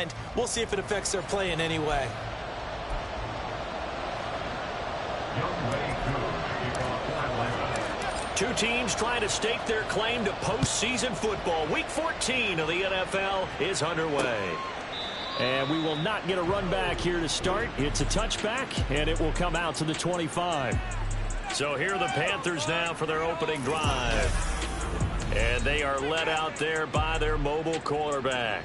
behind. We'll see if it affects their play in any way. Two teams trying to stake their claim to postseason football. Week 14 of the NFL is underway. And we will not get a run back here to start. It's a touchback, and it will come out to the 25. So here are the Panthers now for their opening drive. And they are led out there by their mobile quarterback.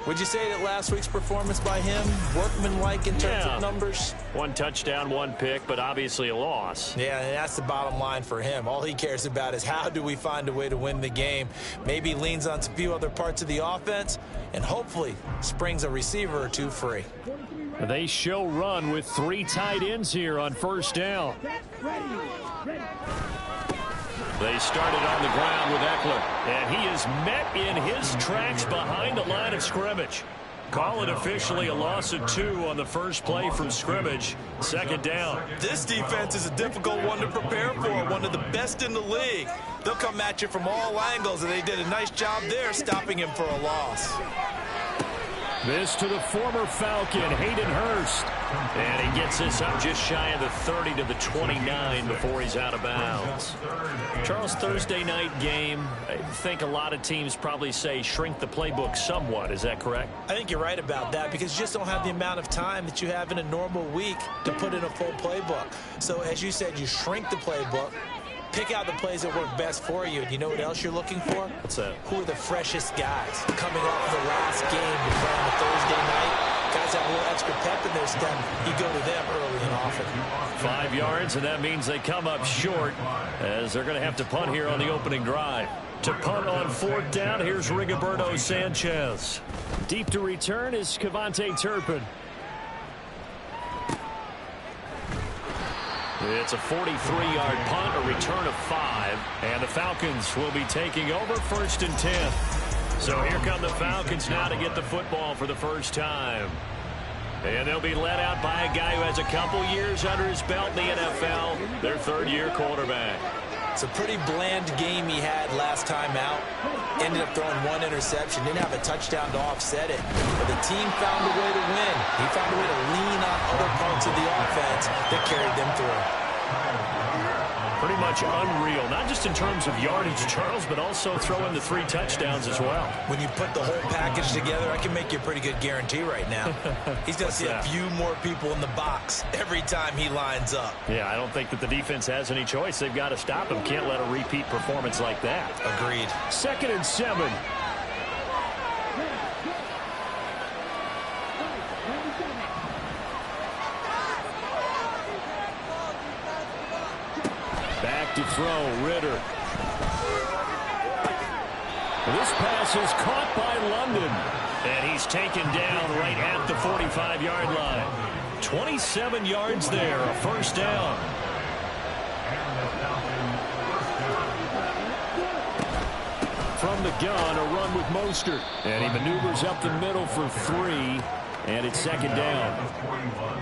Would you say that last week's performance by him, workmanlike in terms of numbers? One touchdown, one pick, but obviously a loss. Yeah, and that's the bottom line for him. All he cares about is how do we find a way to win the game. Maybe leans on a few other parts of the offense, and hopefully springs a receiver or two free. They show run with 3 tight ends here on first down. They started on the ground with Eckler, and he is met in his tracks behind the line of scrimmage. Call it officially a loss of 2 on the first play from scrimmage. Second down. This defense is a difficult one to prepare for, one of the best in the league. They'll come at you from all angles, and they did a nice job there stopping him for a loss. This to the former Falcon, Hayden Hurst. And he gets this up just shy of the 30 to the 29 before he's out of bounds. Charles, Thursday night game, I think a lot of teams probably say shrink the playbook somewhat. Is that correct? I think you're right about that because you just don't have the amount of time that you have in a normal week to put in a full playbook. So as you said, you shrink the playbook. Pick out the plays that work best for you. And you know what else you're looking for? What's that? Who are the freshest guys coming off the last game to play on a Thursday night? Guys have a little extra pep in their step. You go to them early and often. 5 yards, and that means they come up short as they're going to have to punt here on the opening drive. To punt on 4th down, here's Rigoberto Sanchez. Deep to return is Cavante Turpin. It's a 43-yard punt, a return of 5, and the Falcons will be taking over 1st and 10. So here come the Falcons now to get the football for the first time. And they'll be led out by a guy who has a couple years under his belt in the NFL, their 3rd-year quarterback. It's a pretty bland game he had last time out. Ended up throwing 1 interception. Didn't have a touchdown to offset it. But the team found a way to win. He found a way to lean on other parts of the offense that carried them through. Pretty much unreal, not just in terms of yardage, Charles, but also throwing the 3 touchdowns as well. When you put the whole package together, I can make you a pretty good guarantee right now. He's going to see a few more people in the box every time he lines up. Yeah, I don't think that the defense has any choice. They've got to stop him. Can't let a repeat performance like that. Agreed. 2nd and 7. Back to throw, Ritter. This pass is caught by London. And he's taken down right at the 45-yard line. 27 yards there, a first down. From the gun, a run with Mostert. And he maneuvers up the middle for 3. And it's 2nd down.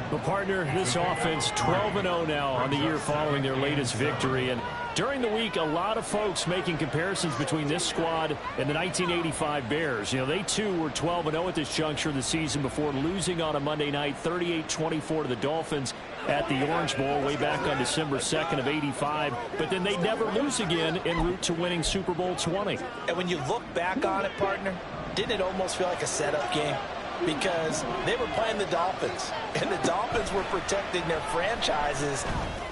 Well, partner, this offense 12-0 now on the year following their latest victory. And during the week, a lot of folks making comparisons between this squad and the 1985 Bears. You know, they too were 12-0 at this juncture of the season before losing on a Monday night 38-24 to the Dolphins at the Orange Bowl way back on December 2nd of 85. But then they never lose again en route to winning Super Bowl 20. And when you look back on it, partner, didn't it almost feel like a setup game? Because they were playing the Dolphins, and the Dolphins were protecting their franchise's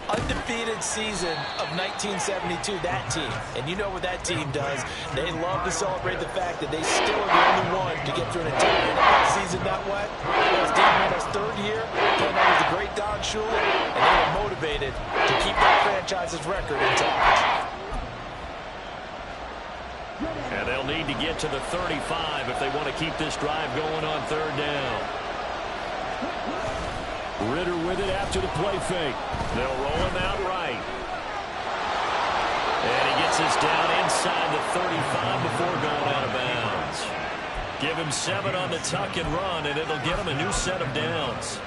undefeated season of 1972, that team. And you know what that team does. They love to celebrate the fact that they still are the only one to get through an entire NFL season that way. It was Dave Mann's 3rd year, playing under the great Don Shula, and they were motivated to keep that franchise's record intact. And they'll need to get to the 35 if they want to keep this drive going on 3rd down. Ritter with it after the play fake. They'll roll him out right. And he gets this down inside the 35 before going out of bounds. Give him 7 on the tuck and run, and it'll get him a new set of downs.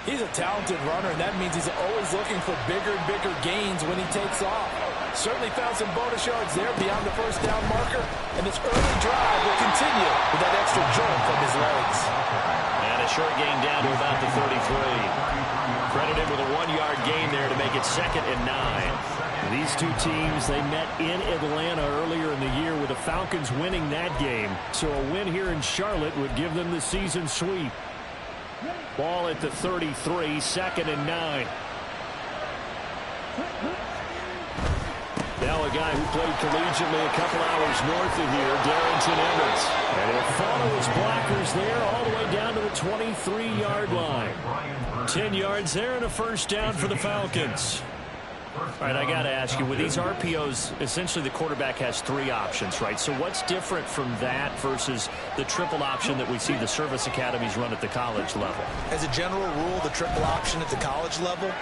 He's a talented runner, and that means he's always looking for bigger and bigger gains when he takes off. Certainly found some bonus yards there beyond the first down marker, and this early drive will continue with that extra jolt from his legs. short gain down to about the 33. Credited with a 1-yard gain there to make it 2nd and 9. These two teams, they met in Atlanta earlier in the year with the Falcons winning that game. So a win here in Charlotte would give them the season sweep. Ball at the 33, 2nd and 9. Now a guy who played collegiately a couple hours north of here, Darrington Evans. And he'll follow his blockers there all the way down to the 23-yard line. 10 yards there and a first down for the Falcons. All right, I got to ask you, with these RPOs, essentially the quarterback has 3 options, right? So what's different from that versus the triple option that we see the service academies run at the college level? As a general rule, the triple option at the college level,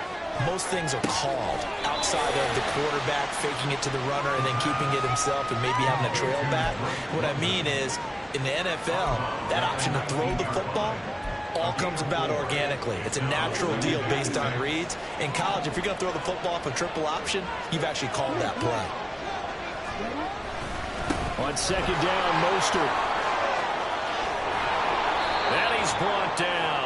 most things are called outside of the quarterback faking it to the runner and then keeping it himself and maybe having a trail back. What I mean is, in the NFL, that option to throw the football all comes about organically. It's a natural deal based on reads. In college, if you're going to throw the football off a triple option, you've actually called that play. On 2nd down, Mostert. And he's brought down.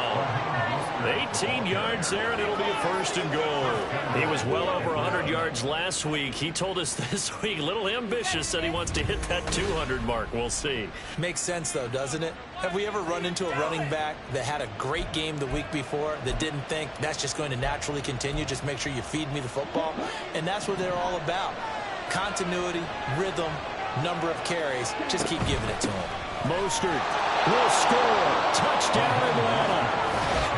18 yards there, and it'll be a 1st and goal. He was well over 100 yards last week. He told us this week, a little ambitious, that he wants to hit that 200 mark. We'll see. Makes sense, though, doesn't it? Have we ever run into a running back that had a great game the week before that didn't think that's just going to naturally continue? Just make sure you feed me the football. And that's what they're all about. Continuity, rhythm, number of carries. Just keep giving it to him. Mostert will score. Touchdown, Atlanta.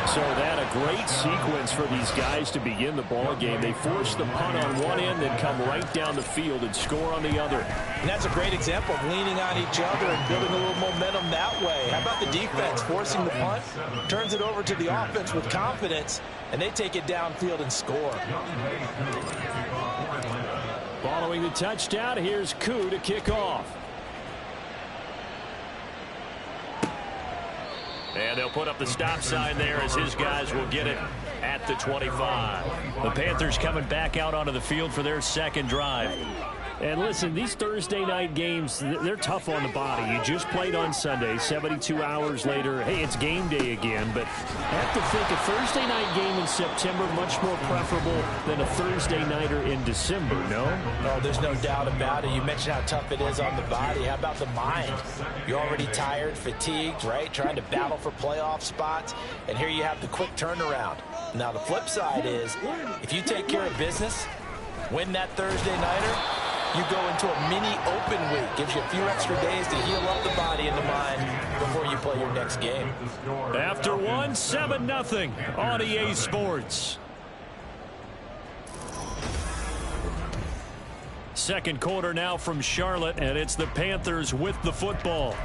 So that a great sequence for these guys to begin the ball game. They force the punt on one end, then come right down the field and score on the other. And that's a great example of leaning on each other and building a little momentum that way. How about the defense forcing the punt, turns it over to the offense with confidence, and they take it downfield and score. Following the touchdown, here's Koo to kick off. And they'll put up the stop sign there as his guys will get it at the 25. The Panthers coming back out onto the field for their 2nd drive. And listen, these Thursday night games, they're tough on the body. You just played on Sunday, 72 hours later. Hey, it's game day again. But I have to think a Thursday night game in September much more preferable than a Thursday nighter in December, no? No, there's no doubt about it. You mentioned how tough it is on the body. How about the mind? You're already tired, fatigued, right? Trying to battle for playoff spots. And here you have the quick turnaround. Now, the flip side is, if you take care of business, win that Thursday nighter, you go into a mini open week. Gives you a few extra days to heal up the body and the mind before you play your next game. After one, 7-0 on EA Sports. 2nd quarter now from Charlotte, and it's the Panthers with the football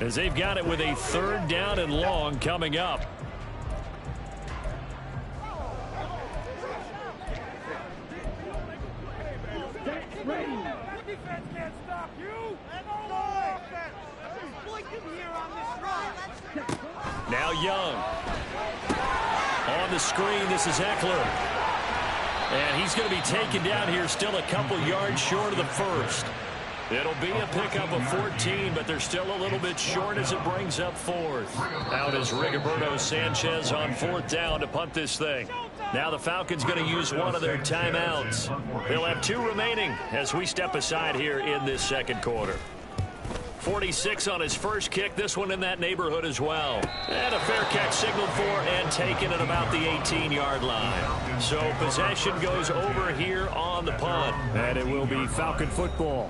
as they've got it with a 3rd down and long coming up. Now Young. On the screen, this is Eckler. And he's going to be taken down here still a couple yards short of the 1st. It'll be a pickup of 14, but they're still a little bit short as it brings up 4th. Out is Rigoberto Sanchez on 4th down to punt this thing. Now the Falcons going to use one of their timeouts. They'll have 2 remaining as we step aside here in this 2nd quarter. 46 on his first kick. This one in that neighborhood as well. And a fair catch signaled for and taken at about the 18-yard line. So possession goes over here on the punt. And it will be Falcon football.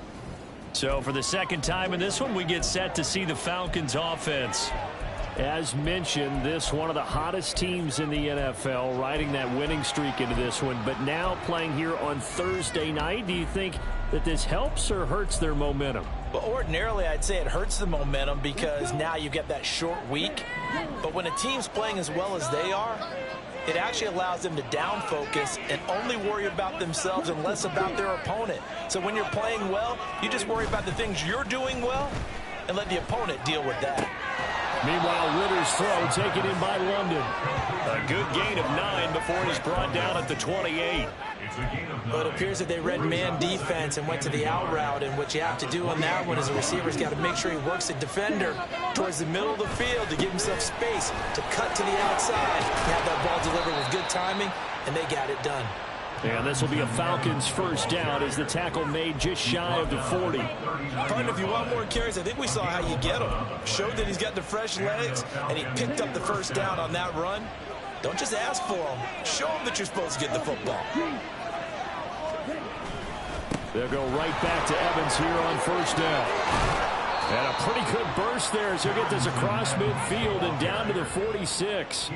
So for the 2nd time in this one, we get set to see the Falcons offense. As mentioned, this one of the hottest teams in the NFL, riding that winning streak into this one, but now playing here on Thursday night. Do you think that this helps or hurts their momentum? Well, ordinarily, I'd say it hurts the momentum because now you get that short week. But when a team's playing as well as they are, it actually allows them to down focus and only worry about themselves and less about their opponent. So when you're playing well, you just worry about the things you're doing well and let the opponent deal with that. Meanwhile, Ritter's throw taken in by London. A good gain of 9 before he's brought down at the 28. Well, it appears that they read man defense and went to the out route, and what you have to do on that one is the receiver's got to make sure he works the defender towards the middle of the field to give himself space to cut to the outside, have that ball delivered with good timing, and they got it done. And this will be a Falcons first down as the tackle made just shy of the 40. Partner, if you want more carries, I think we saw how you get him. Showed that he's got the fresh legs, and he picked up the first down on that run. Don't just ask for him. Show him that you're supposed to get the football. They'll go right back to Evans here on first down. And a pretty good burst there as he'll get this across midfield and down to the 46.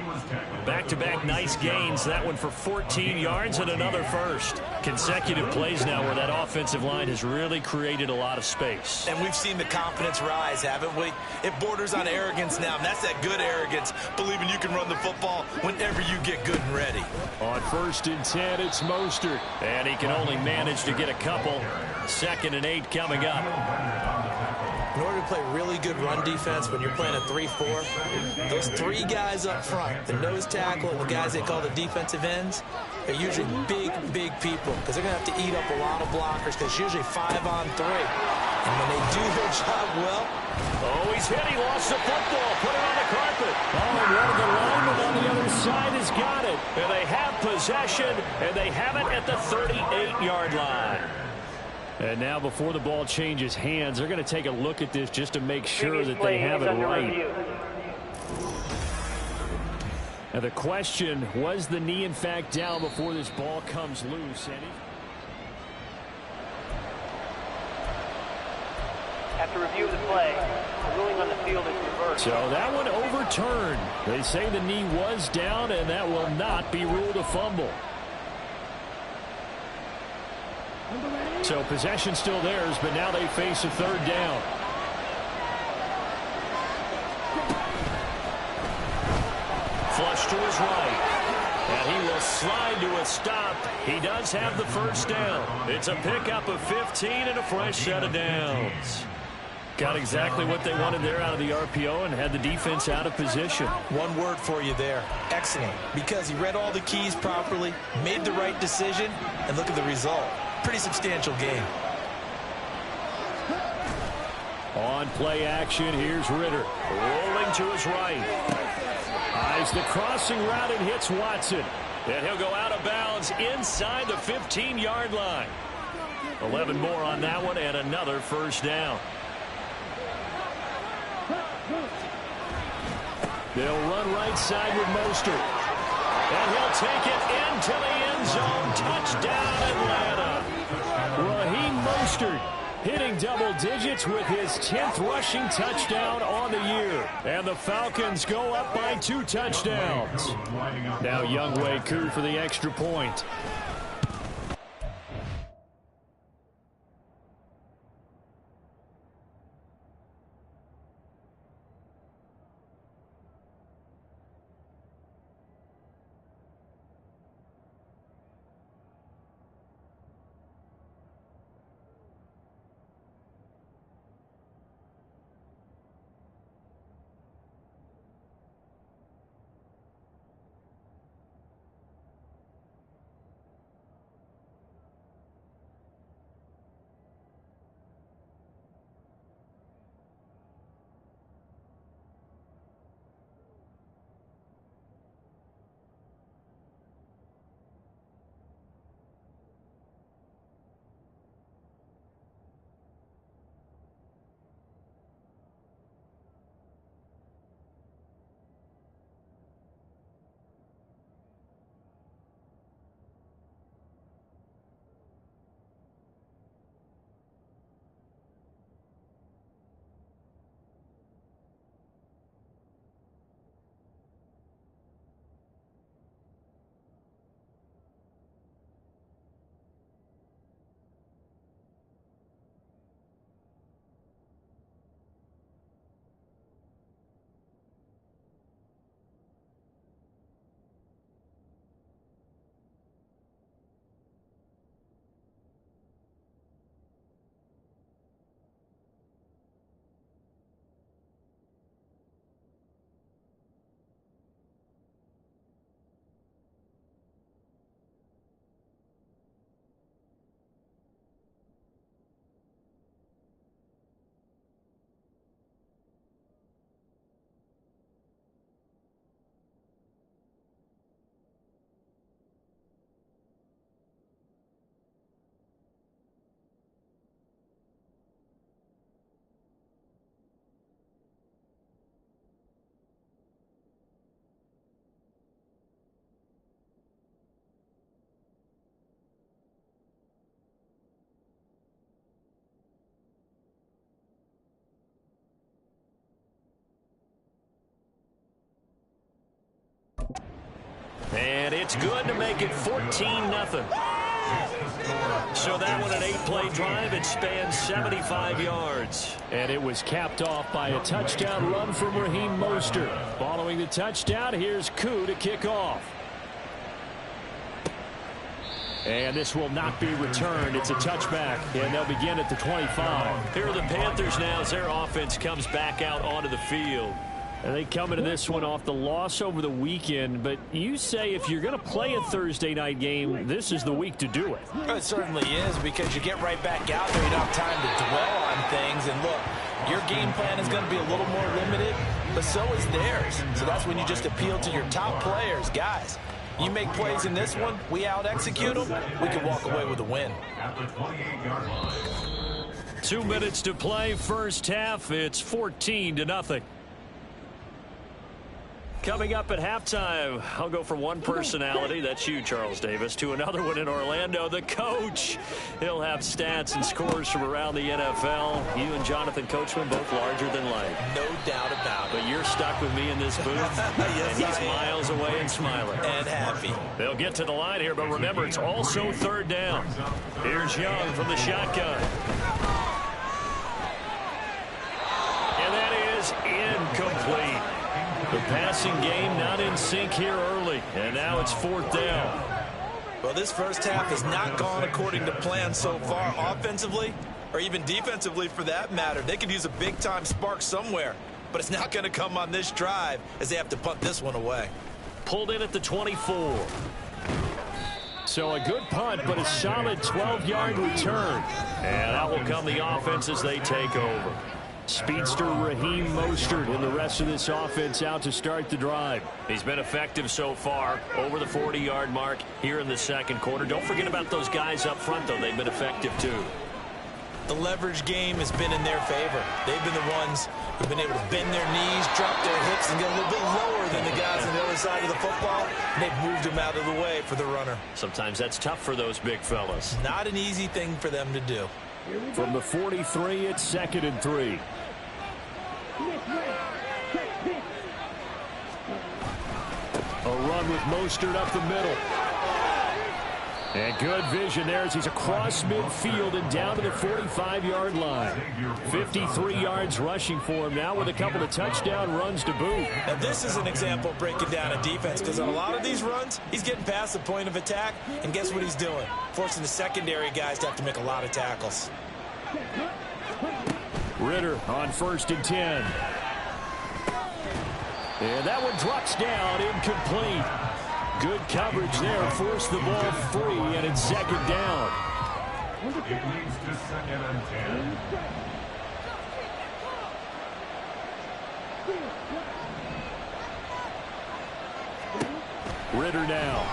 Back-to-back nice gains. That one for 14 yards and another first. Consecutive plays now where that offensive line has really created a lot of space. And we've seen the confidence rise, haven't we? It borders on arrogance now, and that's that good arrogance, believing you can run the football whenever you get good and ready. On 1st and 10, it's Mostert. And he can only manage to get a couple. 2nd and 8 coming up. In order to play really good run defense when you're playing a 3-4, those 3 guys up front, the nose tackle and the guys they call the defensive ends, are usually big people because they're going to have to eat up a lot of blockers because it's usually 5 on 3. And when they do their job well... Oh, he's hit. He lost the football. Put it on the carpet. Oh, and one of the linemen on the other side has got it. And they have possession, and they have it at the 38-yard line. And now before the ball changes hands, they're going to take a look at this just to make sure that they have it right. Now the question, was the knee in fact down before this ball comes loose? After review of the play, the ruling on the field is reversed. So that one overturned. They say the knee was down, and that will not be ruled a fumble. So possession still theirs, but now they face a 3rd down. Flush to his right. And he will slide to a stop. He does have the first down. It's a pickup of 15 and a fresh set of downs. Got exactly what they wanted there out of the RPO and had the defense out of position. One word for you there. Excellent. Because he read all the keys properly, made the right decision, and look at the result. Pretty substantial game. On play action, here's Ritter. Rolling to his right. Eyes the crossing route and hits Watson. And he'll go out of bounds inside the 15-yard line. 11 more on that one and another first down. They'll run right side with Mostert. And he'll take it into the end zone. Touchdown, Atlanta. Raheem Mostert hitting double digits with his 10th rushing touchdown on the year. And the Falcons go up by 2 touchdowns. Now Younghoe Koo for the extra point. And it's good to make it 14-0. So that one, an 8-play drive. It spans 75 yards. And it was capped off by a touchdown run from Raheem Mostert. Following the touchdown, here's Koo to kick off. And this will not be returned. It's a touchback, and they'll begin at the 25. Here are the Panthers now as their offense comes back out onto the field. And they come into this one off the loss over the weekend, but you say if you're going to play a Thursday night game, this is the week to do it. It certainly is, because you get right back out there. You don't have time to dwell on things. And look, your game plan is going to be a little more limited, but so is theirs. So that's when you just appeal to your top players. Guys, you make plays in this one, we out-execute them, we can walk away with a win. 2 minutes to play, first half. It's 14-0. Coming up at halftime, I'll go from one personality, that's you, Charles Davis, to another one in Orlando, the coach. He'll have stats and scores from around the NFL. You and Jonathan Coachman, both larger than life. No doubt about it. But you're stuck with me in this booth, yes, and he's miles away and smiling. And happy. They'll get to the line here, but remember, it's also third down. Here's Young from the shotgun. And that is incomplete. The passing game not in sync here early, and now it's fourth down. Well, this first half has not gone according to plan so far offensively, or even defensively for that matter. They could use a big-time spark somewhere, but it's not going to come on this drive as they have to punt this one away. Pulled in at the 24. So a good punt, but a solid 12-yard return. And out will come the offense as they take over. Speedster Raheem Mostert and the rest of this offense out to start the drive. He's been effective so far, over the 40-yard mark here in the second quarter. Don't forget about those guys up front, though. They've been effective, too. The leverage game has been in their favor. They've been the ones who've been able to bend their knees, drop their hips, and get a little bit lower than the guys on the other side of the football. And they've moved them out of the way for the runner. Sometimes that's tough for those big fellas. Not an easy thing for them to do. From the 43, it's 2nd and 3. A run with Mostert up the middle. And good vision there as he's across midfield and down to the 45-yard line. 53 yards rushing for him now with a couple of touchdown runs to boot. Now this is an example of breaking down a defense, because on a lot of these runs, he's getting past the point of attack, and guess what he's doing? Forcing the secondary guys to have to make a lot of tackles. Ritter on 1st and 10. And that one drops down, incomplete. Good coverage there, forced the ball free, and it's 2nd down. It leads to 2nd and 10. Ritter now.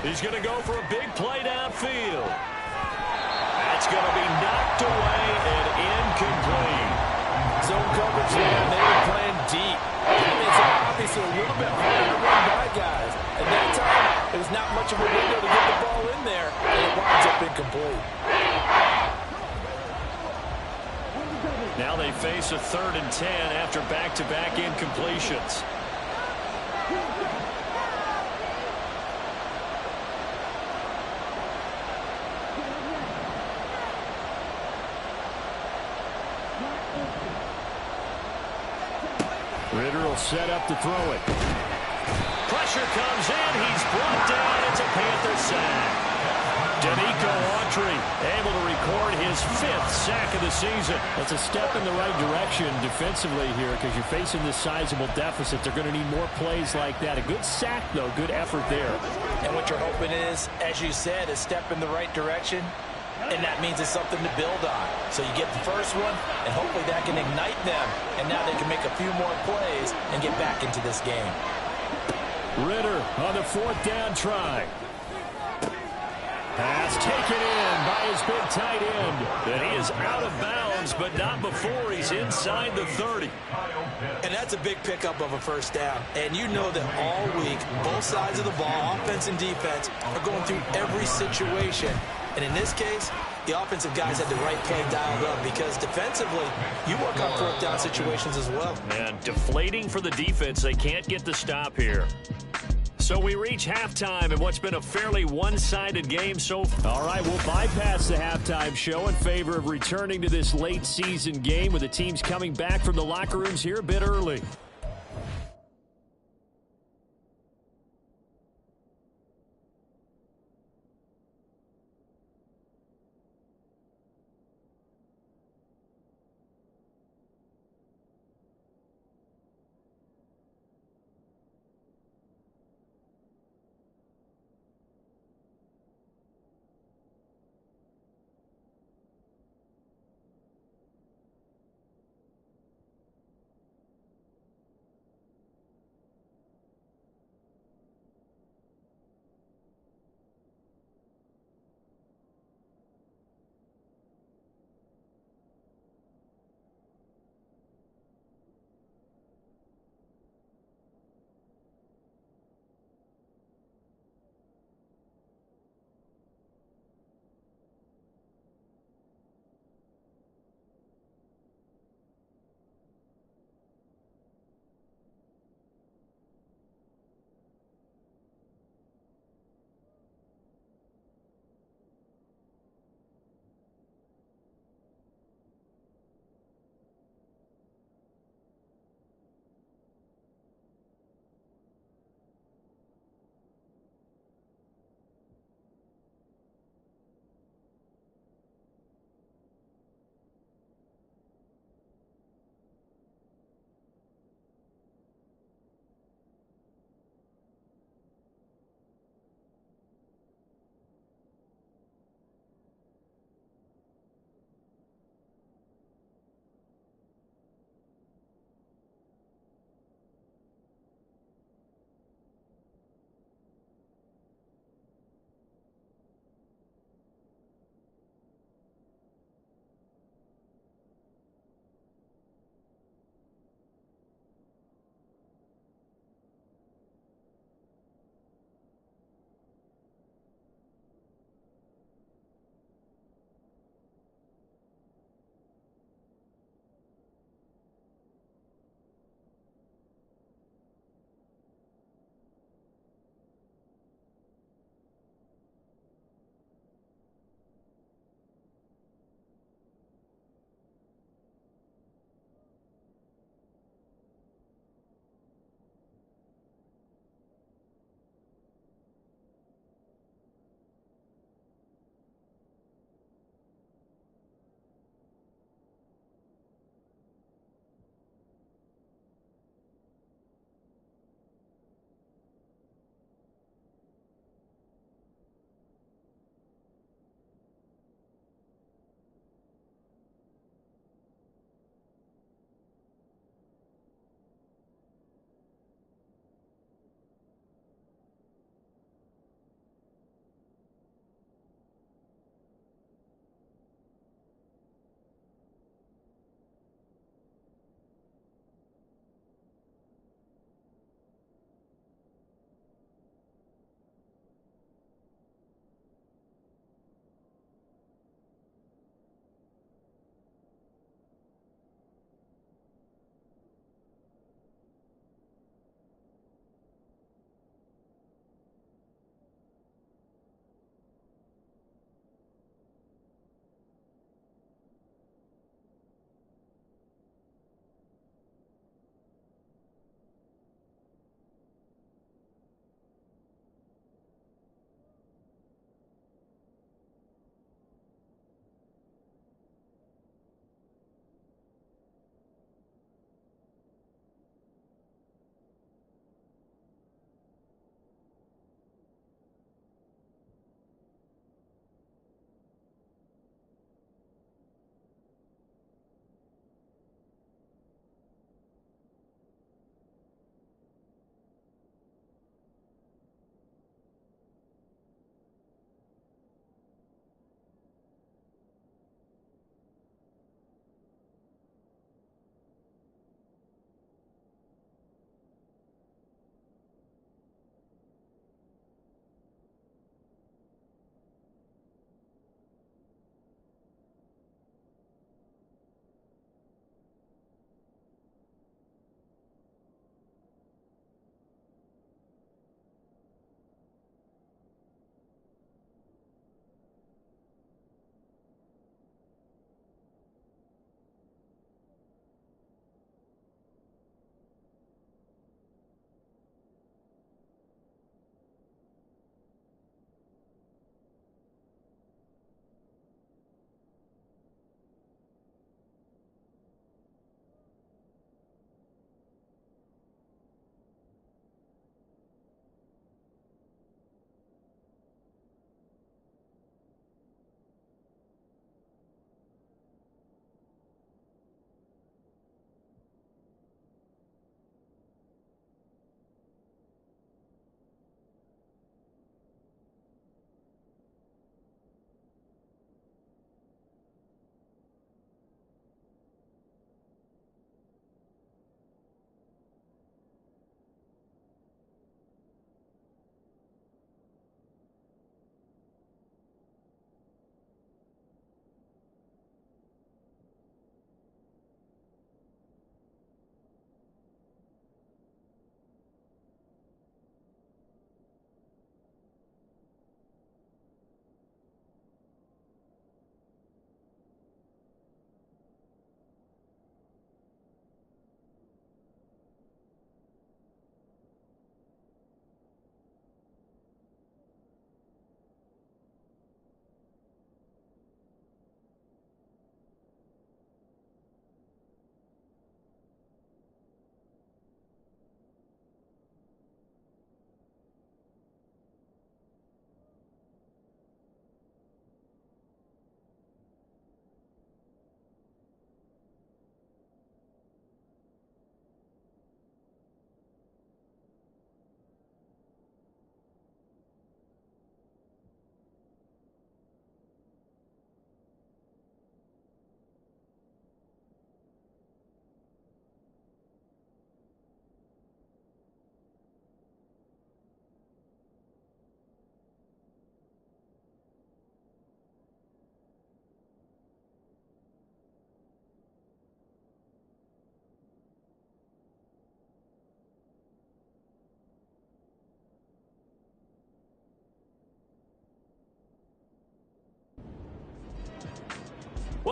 He's going to go for a big play downfield. That's going to be knocked away and incomplete. Zone coverage there, and they were playing deep. That makes it obviously a little bit harder to run by guys. At that time, it was not much of a window to get the ball in there, and it winds up incomplete. Now they face a 3rd and 10 after back-to-back incompletions. Ritter will set up to throw it. Pressure comes in. He's brought down. It's a Panther sack. Danico Autry able to record his 5th sack of the season. That's a step in the right direction defensively here, because you're facing this sizable deficit. They're going to need more plays like that. A good sack, though. Good effort there. And what you're hoping is, as you said, a step in the right direction. And that means it's something to build on. So you get the first one, and hopefully that can ignite them. And now they can make a few more plays and get back into this game. Ritter on the 4th down try. Pass taken in by his big tight end. And he is out of bounds, but not before he's inside the 30. And that's a big pickup of a first down. And you know that all week, both sides of the ball, offense and defense, are going through every situation. And in this case, the offensive guys had the right play dialed up because defensively, you work on fourth down situations as well. And deflating for the defense. They can't get the stop here. So we reach halftime in what's been a fairly one-sided game so far. All right, we'll bypass the halftime show in favor of returning to this late-season game with the teams coming back from the locker rooms here a bit early.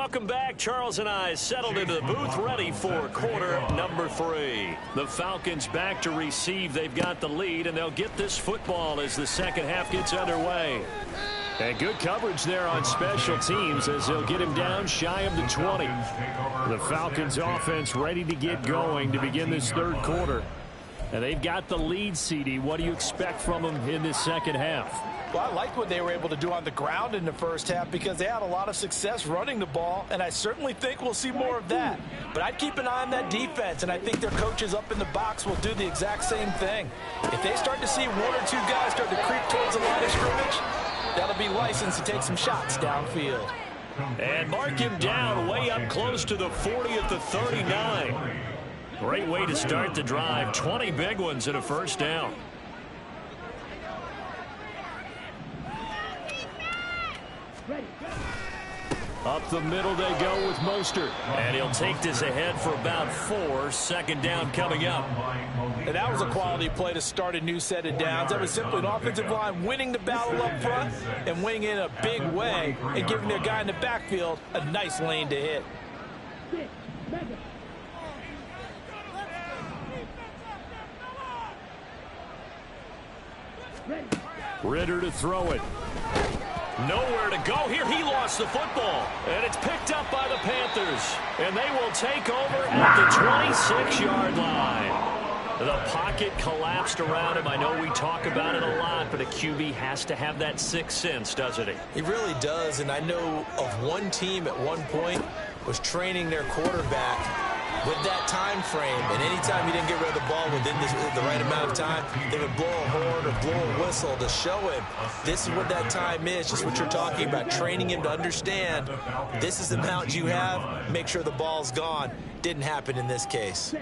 Welcome back. Charles and I settled into the booth, ready for quarter number 3. The Falcons back to receive. They've got the lead, and they'll get this football as the second half gets underway. And good coverage there on special teams as they'll get him down shy of the 20. The Falcons offense ready to get going to begin this third quarter. And they've got the lead, CD. What do you expect from them in this second half? Well, I liked what they were able to do on the ground in the first half because they had a lot of success running the ball, and I certainly think we'll see more of that. But I'd keep an eye on that defense, and I think their coaches up in the box will do the exact same thing. If they start to see one or two guys start to creep towards the line of scrimmage, that'll be licensed to take some shots downfield. And mark him down way up close to the 40 at the 39. Great way to start the drive. 20 big ones and a first down. Up the middle they go with Mostert. And he'll take this ahead for about 4. Second down coming up. And that was a quality play to start a new set of downs. That was simply an offensive line winning the battle up front and winning in a big way and giving their guy in the backfield a nice lane to hit. Ritter to throw it. Nowhere to go here. He lost the football. And it's picked up by the Panthers. And they will take over at the 26-yard line. The pocket collapsed around him. I know we talk about it a lot, but a QB has to have that sixth sense, doesn't he? He really does. And I know of one team at one point was training their quarterback with that time frame, and anytime he didn't get rid of the ball within the right amount of time, they would blow a horn or blow a whistle to show him this is what that time is, just what you're talking about, training him to understand this is the amount you have, make sure the ball's gone. Didn't happen in this case.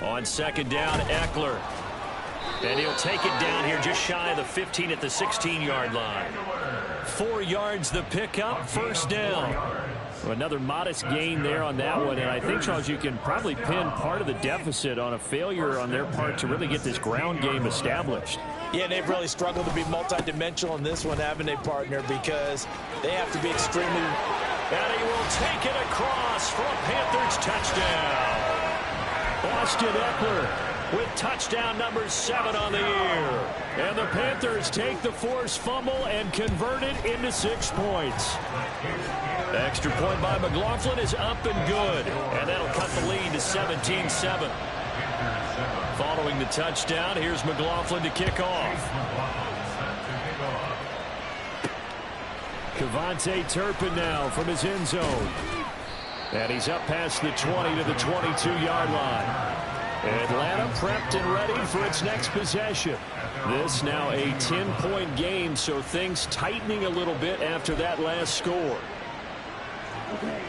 On second down, Eckler. And he'll take it down here just shy of the 15 at the 16-yard line. 4 yards the pickup, first down. Another modest gain there on that one, and I think, Charles, you can probably pin part of the deficit on a failure on their part to really get this ground game established. Yeah, they've really struggled to be multidimensional in this one, haven't they, partner, because they have to be extremely... And he will take it across for a Panthers touchdown. Austin Eckler with touchdown number 7 on the year. And the Panthers take the forced fumble and convert it into 6 points. The extra point by McLaughlin is up and good. And that'll cut the lead to 17-7. Following the touchdown, here's McLaughlin to kick off. Kevontae Turpin now from his end zone. And he's up past the 20 to the 22-yard line. Atlanta prepped and ready for its next possession. This now a 10-point game, so things tightening a little bit after that last score.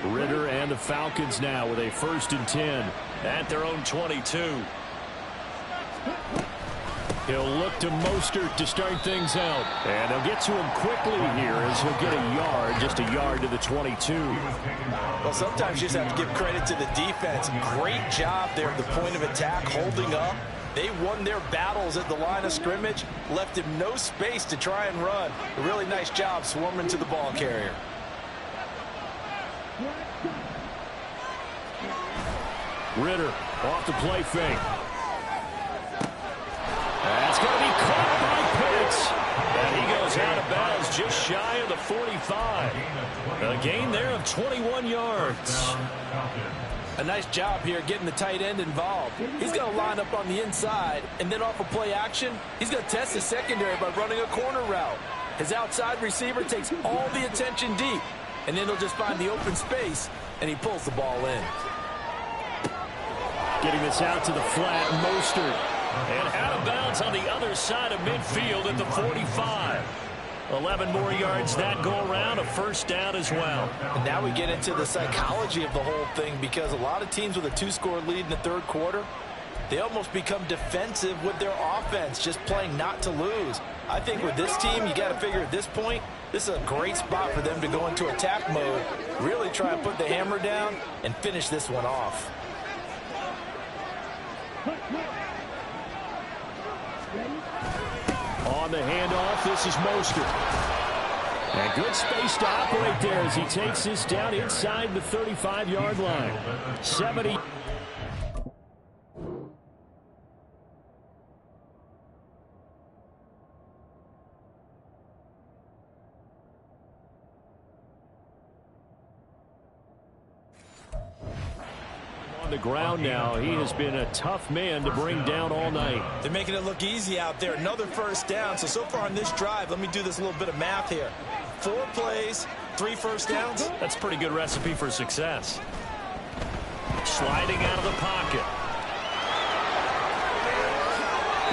Ritter and the Falcons now with a 1st and 10 at their own 22. He'll look to Mostert to start things out. And they'll get to him quickly here as he'll get a yard, just a yard to the 22. Well, sometimes you just have to give credit to the defense. Great job there at the point of attack, holding up. They won their battles at the line of scrimmage, left him no space to try and run. A really nice job swarming to the ball carrier. Ritter off the play fake. That's going to be caught by Pitts. And he goes out of bounds just shy of the 45. A gain there of 21 yards. A nice job here getting the tight end involved. He's going to line up on the inside, and then off of play action, he's going to test the secondary by running a corner route. His outside receiver takes all the attention deep, and then he'll just find the open space, and he pulls the ball in. Getting this out to the flat, Mostert. And out of bounds on the other side of midfield at the 45. 11 more yards that go around, a first down as well. And now we get into the psychology of the whole thing, because a lot of teams with a 2-score lead in the third quarter, they almost become defensive with their offense, just playing not to lose. I think with this team, you got to figure at this point, this is a great spot for them to go into attack mode, really try and put the hammer down and finish this one off. On the handoff, this is Mostert. And good space to operate there as he takes this down inside the 35-yard line. 70. On the ground now. He has been a tough man to bring down all night. They're making it look easy out there. Another first down. So far on this drive, let me do this little bit of math here. 4 plays, 3 first downs. That's a pretty good recipe for success. Sliding out of the pocket.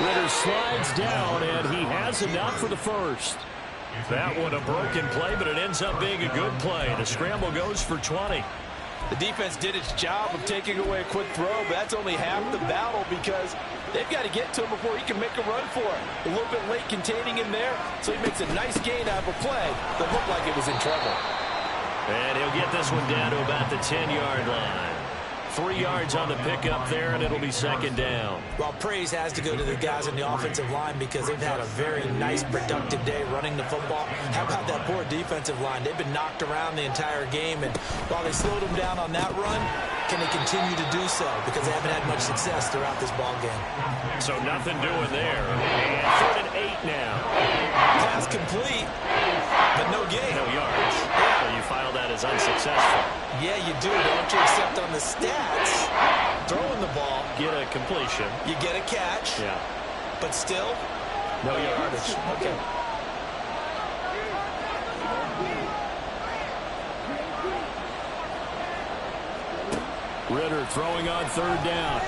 Ritter slides down, and he has enough for the first. That one a broken play, but it ends up being a good play. The scramble goes for 20. The defense did its job of taking away a quick throw, but that's only half the battle because they've got to get to him before he can make a run for it. A little bit late containing him there, so he makes a nice gain out of a play that looked like it was in trouble. And he'll get this one down to about the 10-yard line. 3 yards on the pickup there, and it'll be second down. Well, praise has to go to the guys on the offensive line because they've had a very nice, productive day running the football. How about that poor defensive line? They've been knocked around the entire game, and while they slowed them down on that run, can they continue to do so? Because they haven't had much success throughout this ball game. So nothing doing there. And 3rd and 8 now. Pass complete, but no gain. No yards. So you file that as unsuccessful. Yeah, you do, don't you? Except on the stats, throwing the ball. Get a completion. You get a catch. Yeah. But still, no yards. Okay. Ritter throwing on 3rd down.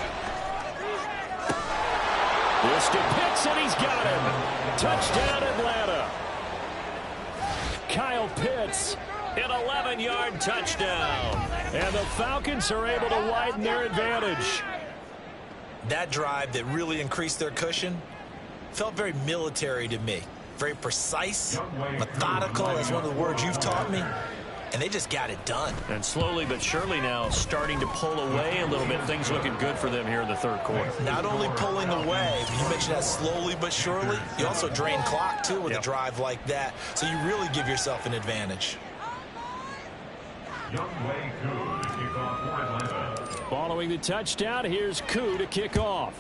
This to Pitts, and he's got him. Touchdown, Atlanta. Kyle Pitts. An 11-yard touchdown. And the Falcons are able to widen their advantage. That drive that really increased their cushion felt very military to me. Very precise, methodical. That's one of the words you've taught me. And they just got it done. And slowly but surely now starting to pull away a little bit. Things looking good for them here in the 3rd quarter. Not only pulling away, but you mentioned that slowly but surely. You also drain clock, too, with a drive like that. So you really give yourself an advantage. Following the touchdown, here's Koo to kick off.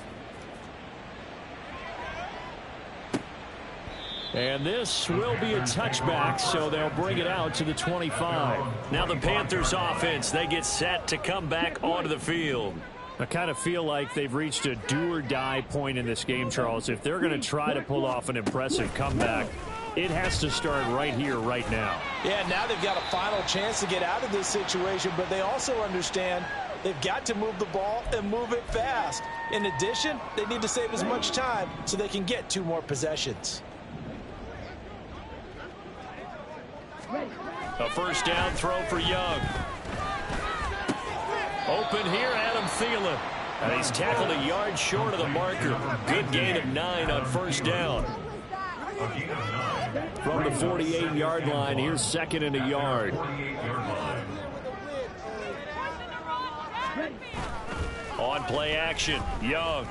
And this will be a touchback, so they'll bring it out to the 25. Now the Panthers offense, they get set to come back onto the field. I kind of feel like they've reached a do-or-die point in this game, Charles. If they're going to try to pull off an impressive comeback, it has to start right here, right now. Yeah, now they've got a final chance to get out of this situation, but they also understand they've got to move the ball and move it fast. In addition, they need to save as much time so they can get 2 more possessions. A first down throw for Young. Open here, Adam Thielen. And he's tackled a yard short of the marker. Good gain of 9 on first down. From the 48-yard line, here's 2nd and a yard. On play action, Young.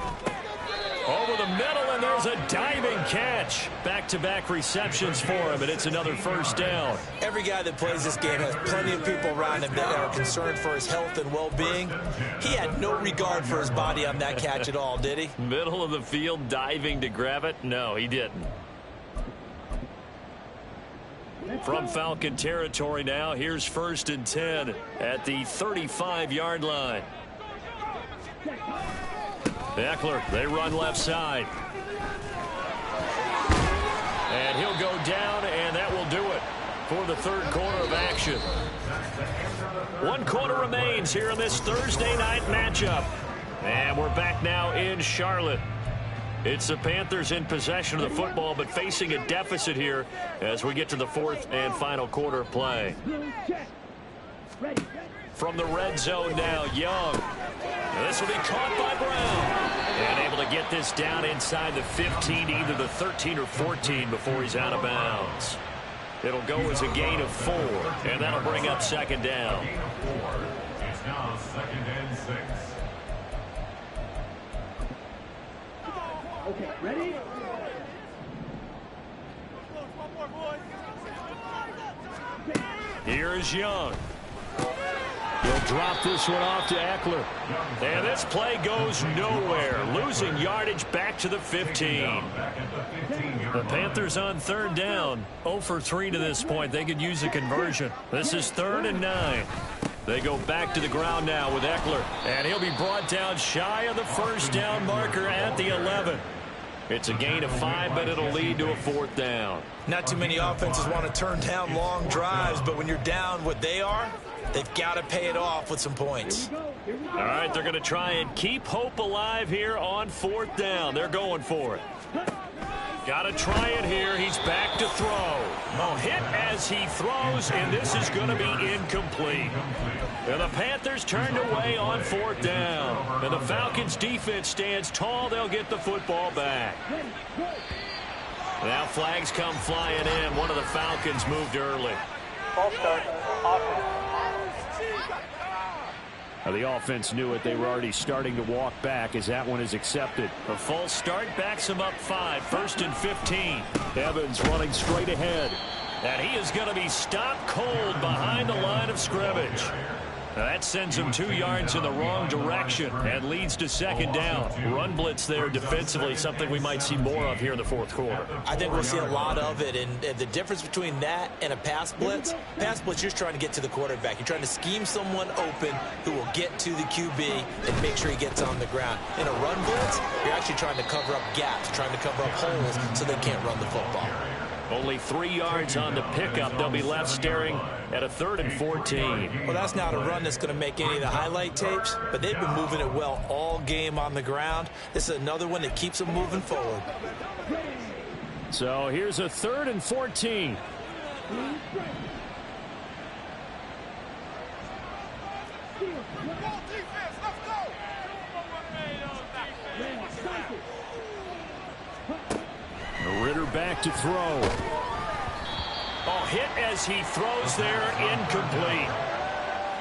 Over the middle, and there's a diving catch. Back-to-back receptions for him, and it's another first down. Every guy that plays this game has plenty of people around him that are concerned for his health and well-being. He had no regard for his body on that catch at all, did he? Middle of the field, diving to grab it? No, he didn't. From Falcon territory now, here's 1st and 10 at the 35-yard line. Eckler, they run left side. And he'll go down, and that will do it for the 3rd quarter of action. 1 quarter remains here in this Thursday night matchup. And we're back now in Charlotte. It's the Panthers in possession of the football, but facing a deficit here as we get to the 4th and final quarter of play. From the red zone now, Young. This will be caught by Brown. And able to get this down inside the 15, either the 13 or 14 before he's out of bounds. It'll go as a gain of 4, and that'll bring up 2nd down. It's now 2nd and 6. Okay, ready? Here's Young. He'll drop this one off to Eckler. And this play goes nowhere. Losing yardage back to the 15. The Panthers on third down. 0 for 3 to this point. They could use a conversion. This is 3rd and 9. They go back to the ground now with Eckler. And he'll be brought down shy of the first down marker at the 11. It's a gain of 5, but it'll lead to a 4th down. Not too many offenses want to turn down long drives, but when you're down what they are, they've got to pay it off with some points. All right, they're going to try and keep hope alive here on 4th down. They're going for it. Got to try it here. He's back to throw. Oh, hit as he throws, and this is going to be incomplete. And the Panthers turned away on 4th down. And the Falcons defense stands tall. They'll get the football back. Now flags come flying in. One of the Falcons moved early. False start. Offense. The offense knew it. They were already starting to walk back as that one is accepted. A false start backs him up 5. 1st and 15. Evans running straight ahead. And he is going to be stopped cold behind the line of scrimmage. That sends him 2 yards in the wrong direction and leads to 2nd down. Run blitz there defensively, something we might see more of here in the 4th quarter. I think we'll see a lot of it, and the difference between that and a pass blitz, you're just trying to get to the quarterback. You're trying to scheme someone open who will get to the QB and make sure he gets on the ground. In a run blitz, you're actually trying to cover up gaps, trying to cover up holes so they can't run the football. Only 3 yards on the pickup. They'll be left staring at a 3rd and 14. Well, that's not a run that's going to make any of the highlight tapes, but they've been moving it well all game on the ground. This is another one that keeps them moving forward. So here's a 3rd and 14. Ritter back to throw. Oh, hit as he throws there, incomplete.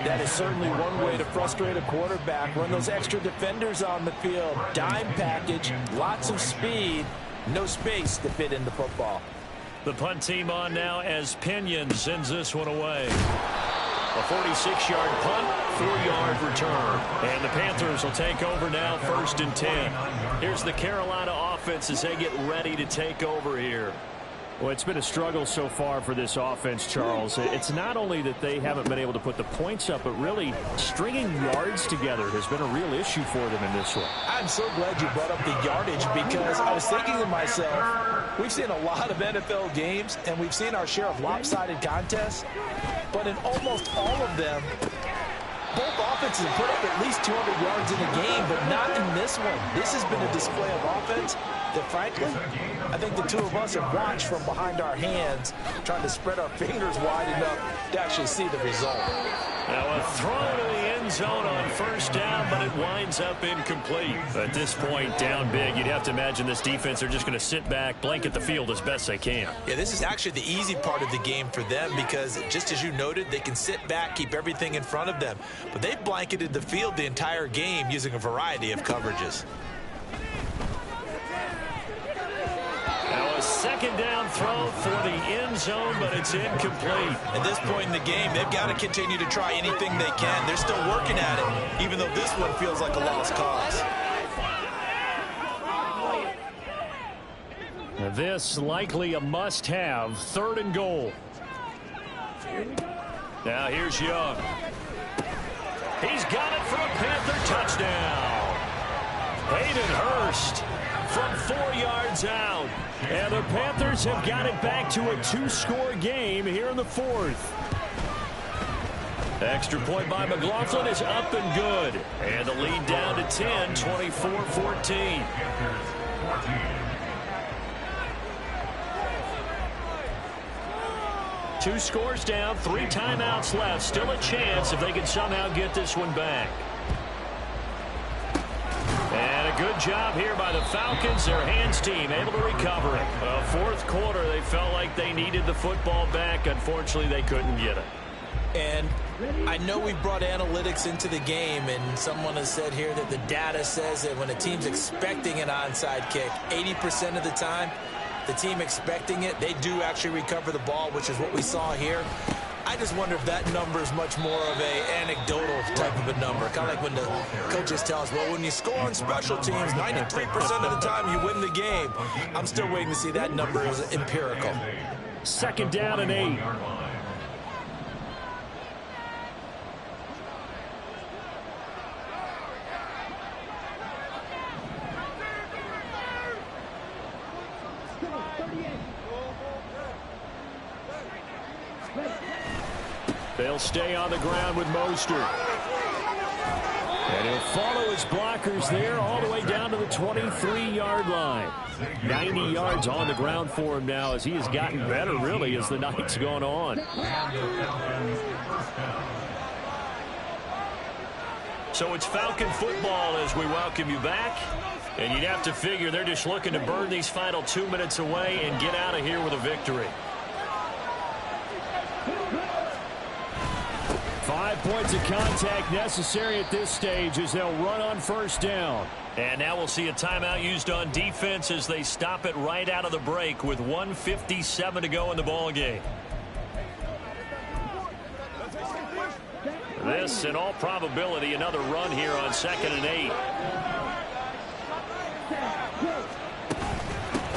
That is certainly one way to frustrate a quarterback. Run those extra defenders on the field. Dime package, lots of speed, no space to fit in the football. The punt team on now as Pinion sends this one away. A 46-yard punt, 4-yard return. And the Panthers will take over now, 1st and 10. Here's the Carolina offense as they get ready to take over here. Well, it's been a struggle so far for this offense, Charles. It's not only that they haven't been able to put the points up, but really stringing yards together has been a real issue for them in this one. I'm so glad you brought up the yardage because I was thinking to myself, we've seen a lot of NFL games and we've seen our share of lopsided contests, but in almost all of them, both offenses have put up at least 200 yards in a game, but not in this one. This has been a display of offense that, frankly, I think the two of us have watched from behind our hands, trying to spread our fingers wide enough to actually see the result. Now a throw to the end zone on 1st down, but it winds up incomplete. At this point, down big, you'd have to imagine this defense are just going to sit back, blanket the field as best they can. Yeah, this is actually the easy part of the game for them because, just as you noted, they can sit back, keep everything in front of them. But they've blanketed the field the entire game using a variety of coverages. Now a 2nd down throw for the end zone, but it's incomplete. At this point in the game, they've got to continue to try anything they can. They're still working at it, even though this one feels like a lost cause. Now this likely a must-have, 3rd and goal. Now here's Young. He's got it for a Panther touchdown. Hayden Hurst from 4 yards out. And the Panthers have got it back to a 2-score game here in the 4th. Extra point by McLaughlin is up and good. And the lead down to 10, 24-14. 2 scores down, 3 timeouts left. Still a chance if they can somehow get this one back. And a good job here by the Falcons, their hands team, able to recover it. 4th quarter, they felt like they needed the football back. Unfortunately, they couldn't get it. And I know we brought analytics into the game, and someone has said here that the data says that when a team's expecting an onside kick, 80% of the time, the team expecting it, they do actually recover the ball, which is what we saw here. I just wonder if that number is much more of a anecdotal type of a number. Kind of like when the coaches tell us, well, when you score on special teams, 93% of the time you win the game. I'm still waiting to see that number as empirical. Second down and 8. They'll stay on the ground with Mostert. And he'll follow his blockers there all the way down to the 23-yard line. 90 yards on the ground for him now as he has gotten better, really, as the night's gone on. So it's Falcon football as we welcome you back. And you'd have to figure they're just looking to burn these final 2 minutes away and get out of here with a victory. 5 points of contact necessary at this stage as they'll run on first down. And now we'll see a timeout used on defense as they stop it right out of the break with 1:57 to go in the ball game. This, in all probability, another run here on 2nd and 8.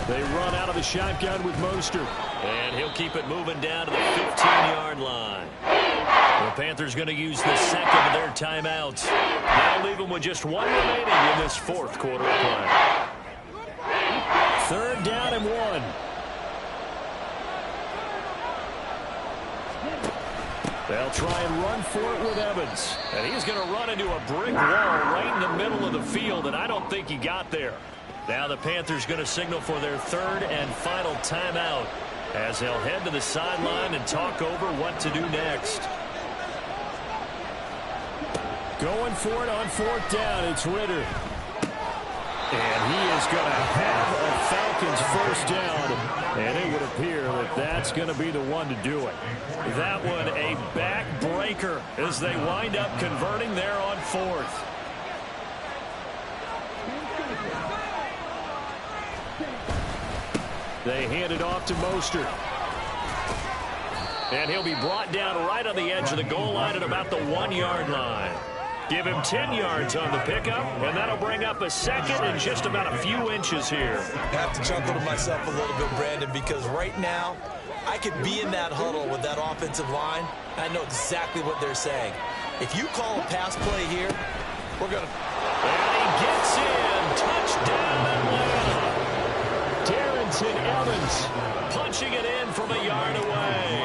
They run out of the shotgun with Mostert. And he'll keep it moving down to the 15-yard line. The Panthers going to use the second of their timeouts. Now leave them with just one remaining in this fourth quarter of play. 3rd down and 1. They'll try and run for it with Evans. And he's going to run into a brick wall right in the middle of the field, and I don't think he got there. Now the Panthers going to signal for their 3rd and final timeout as they'll head to the sideline and talk over what to do next. Going for it on 4th down, it's Ritter. And he is going to have a Falcons first down. And it would appear that that's going to be the one to do it. That one a backbreaker as they wind up converting there on 4th. They hand it off to Mostert. And he'll be brought down right on the edge of the goal line at about the 1-yard line. Give him 10 yards on the pickup, and that'll bring up a second and just about a few inches here. I have to chuckle to myself a little bit, Brandon, because right now I could be in that huddle with that offensive line. I know exactly what they're saying. If you call a pass play here, we're going to... And he gets in. Touchdown Atlanta. Darrington Evans punching it in from a yard away.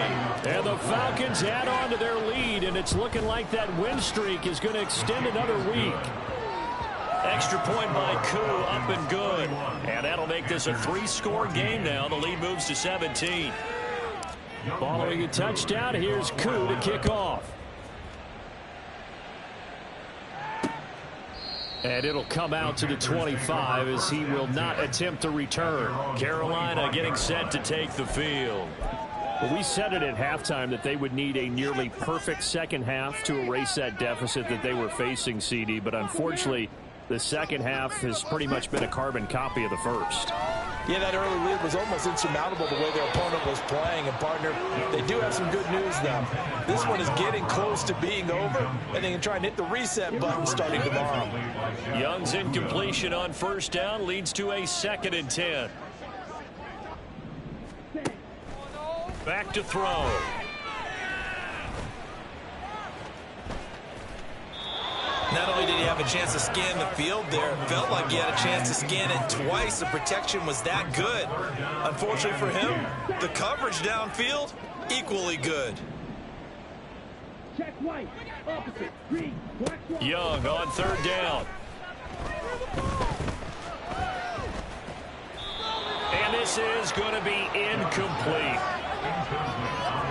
And the Falcons add on to their lead, and it's looking like that win streak is going to extend another week. Extra point by Koo, up and good. And that'll make this a 3-score game now. The lead moves to 17. Following a touchdown, here's Koo to kick off. And it'll come out to the 25 as he will not attempt to return. Carolina getting set to take the field. Well, we said it at halftime that they would need a nearly perfect second half to erase that deficit that they were facing, CD. But unfortunately, the second half has pretty much been a carbon copy of the first. Yeah, that early lead was almost insurmountable the way their opponent was playing. And, partner, they do have some good news now. This one is getting close to being over, and they can try and hit the reset button starting tomorrow. Young's incompletion on first down leads to a 2nd and 10. Back to throw. Not only did he have a chance to scan the field there, it felt like he had a chance to scan it twice. The protection was that good. Unfortunately for him, the coverage downfield, equally good. Young on 3rd down. And this is going to be incomplete.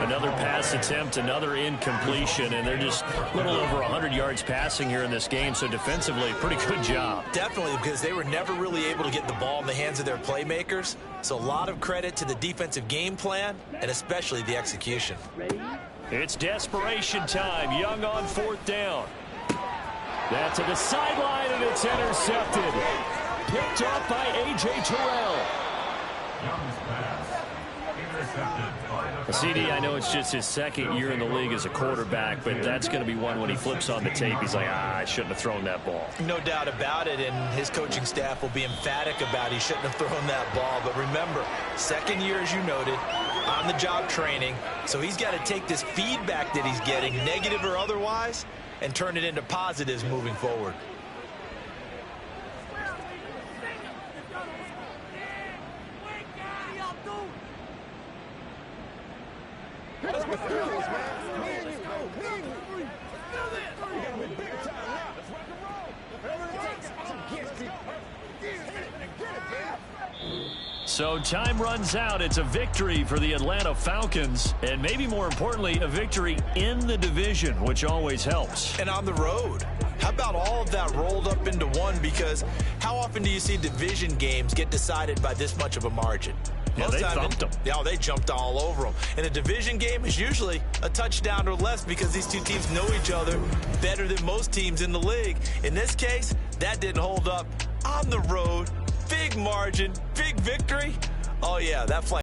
Another pass attempt, another incompletion, and they're just a little over 100 yards passing here in this game, so defensively, pretty good job. Definitely, because they were never really able to get the ball in the hands of their playmakers, so a lot of credit to the defensive game plan, and especially the execution. It's desperation time. Young on 4th down. That's to the sideline, and it's intercepted. Picked off by A.J. Terrell. CD, I know it's just his second year in the league as a quarterback, but that's going to be one when he flips on the tape. He's like, I shouldn't have thrown that ball. No doubt about it, and his coaching staff will be emphatic about he shouldn't have thrown that ball. But remember, second year, as you noted, on-the-job training, so he's got to take this feedback that he's getting, negative or otherwise, and turn it into positives moving forward. So time runs out. It's a victory for the Atlanta Falcons, and maybe more importantly, a victory in the division, which always helps. And on the road. How about all of that rolled up into one? Because how often do you see division games get decided by this much of a margin? Yeah, they thumped them. Yeah, they jumped all over them. And a division game is usually a touchdown or less because these two teams know each other better than most teams in the league. In this case, that didn't hold up. On the road, big margin, big victory. Oh, yeah, that flight.